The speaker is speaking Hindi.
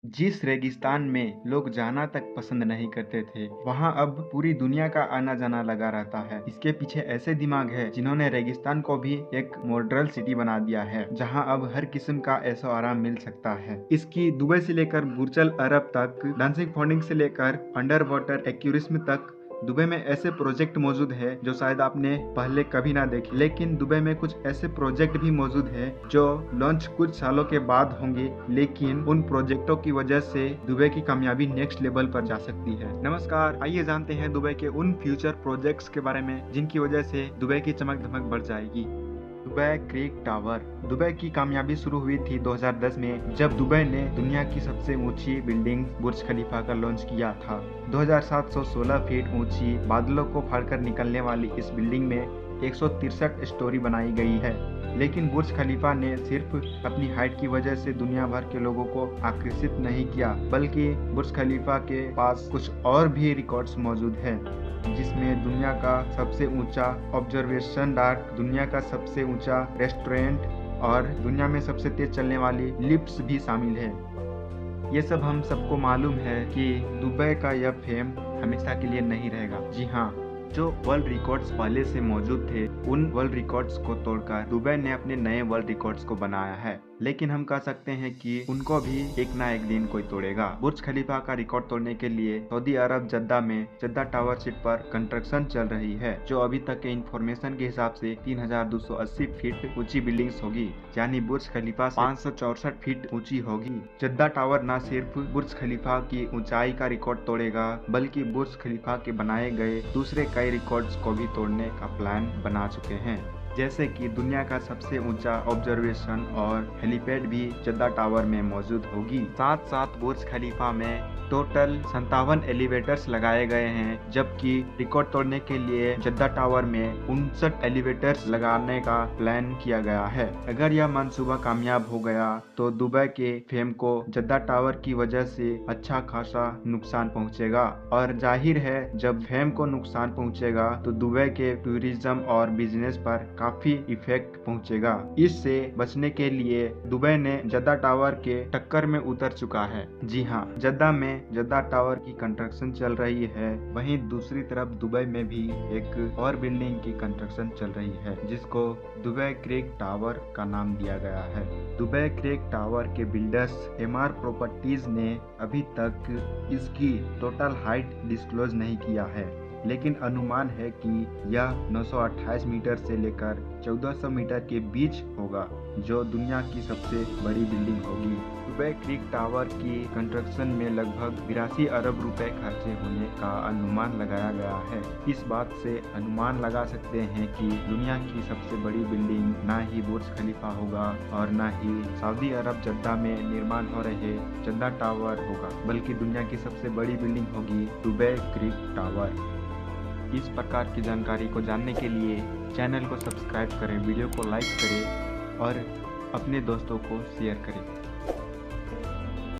जिस रेगिस्तान में लोग जाना तक पसंद नहीं करते थे, वहां अब पूरी दुनिया का आना जाना लगा रहता है। इसके पीछे ऐसे दिमाग है जिन्होंने रेगिस्तान को भी एक मॉडल सिटी बना दिया है, जहां अब हर किस्म का ऐशो आराम मिल सकता है। इसकी दुबई से लेकर बुर्ज अरब तक, डांसिंग फॉन्डिंग से लेकर अंडर वाटर एक्यूरिज्म तक दुबई में ऐसे प्रोजेक्ट मौजूद है जो शायद आपने पहले कभी ना देखे। लेकिन दुबई में कुछ ऐसे प्रोजेक्ट भी मौजूद है जो लॉन्च कुछ सालों के बाद होंगे, लेकिन उन प्रोजेक्टों की वजह से दुबई की कामयाबी नेक्स्ट लेवल पर जा सकती है। नमस्कार, आइए जानते हैं दुबई के उन फ्यूचर प्रोजेक्ट्स के बारे में जिनकी वजह से दुबई की चमक धमक बढ़ जाएगी। दुबई क्रिक टावर। दुबई की कामयाबी शुरू हुई थी 2010 में, जब दुबई ने दुनिया की सबसे ऊंची बिल्डिंग बुर्ज खलीफा का लॉन्च किया था। 2716 फीट ऊंची बादलों को फाड़कर निकलने वाली इस बिल्डिंग में 163 स्टोरी बनाई गई है। लेकिन बुर्ज खलीफा ने सिर्फ अपनी हाइट की वजह से दुनिया भर के लोगों को आकर्षित नहीं किया, बल्कि बुर्ज खलीफा के पास कुछ और भी रिकॉर्ड्स मौजूद हैं, जिसमें दुनिया का सबसे ऊंचा ऑब्जर्वेशन डार्क, दुनिया का सबसे ऊंचा रेस्टोरेंट और दुनिया में सबसे तेज चलने वाली लिफ्ट्स भी शामिल है। ये सब हम सबको मालूम है कि दुबई का यह फेम हमेशा के लिए नहीं रहेगा। जी हाँ, जो वर्ल्ड रिकॉर्ड्स पहले से मौजूद थे, उन वर्ल्ड रिकॉर्ड्स को तोड़कर दुबई ने अपने नए वर्ल्ड रिकॉर्ड्स को बनाया है। लेकिन हम कह सकते हैं कि उनको भी एक ना एक दिन कोई तोड़ेगा। बुर्ज खलीफा का रिकॉर्ड तोड़ने के लिए सऊदी अरब जद्दा में जद्दा टावर सीट पर कंस्ट्रक्शन चल रही है, जो अभी तक के इंफॉर्मेशन के हिसाब से 3280 फीट ऊंची बिल्डिंग्स होगी, यानी बुर्ज खलीफा 564 फीट ऊंची होगी। जद्दा टावर न सिर्फ बुर्ज खलीफा की ऊंचाई का रिकॉर्ड तोड़ेगा, बल्कि बुर्ज खलीफा के बनाए गए दूसरे कई रिकॉर्ड्स को भी तोड़ने का प्लान बना चुके हैं, जैसे कि दुनिया का सबसे ऊंचा ऑब्जर्वेशन और हेलीपैड भी जद्दा टावर में मौजूद होगी। साथ साथ बुर्ज खलीफा में टोटल 57 एलिवेटर्स लगाए गए हैं, जबकि रिकॉर्ड तोड़ने के लिए जद्दा टावर में 59 एलिवेटर्स लगाने का प्लान किया गया है। अगर यह मंसूबा कामयाब हो गया तो दुबई के फेम को जद्दा टावर की वजह से अच्छा खासा नुकसान पहुंचेगा, और जाहिर है जब फेम को नुकसान पहुंचेगा तो दुबई के टूरिज्म और बिजनेस पर काफी इफेक्ट पहुंचेगा। इससे बचने के लिए दुबई ने जद्दा टावर के टक्कर में उतर चुका है। जी हाँ, जद्दा में जद्दा टावर की कंस्ट्रक्शन चल रही है, वहीं दूसरी तरफ दुबई में भी एक और बिल्डिंग की कंस्ट्रक्शन चल रही है, जिसको दुबई क्रिक टावर का नाम दिया गया है। दुबई क्रिक टावर के बिल्डर्स एमआर प्रॉपर्टीज ने अभी तक इसकी टोटल हाइट डिस्क्लोज नहीं किया है, लेकिन अनुमान है कि यह 928 मीटर से लेकर 1400 मीटर के बीच होगा, जो दुनिया की सबसे बड़ी बिल्डिंग होगी। दुबई क्रिक टावर की कंस्ट्रक्शन में लगभग 82 अरब रुपए खर्चे होने का अनुमान लगाया गया है। इस बात से अनुमान लगा सकते हैं कि दुनिया की सबसे बड़ी बिल्डिंग ना ही बुर्ज खलीफा होगा और ना ही सऊदी अरब जद्दा में निर्माण हो रहे जद्दा टावर होगा, बल्कि दुनिया की सबसे बड़ी बिल्डिंग होगी दुबई क्रिक टावर। इस प्रकार की जानकारी को जानने के लिए चैनल को सब्सक्राइब करें, वीडियो को लाइक करें और अपने दोस्तों को शेयर करें।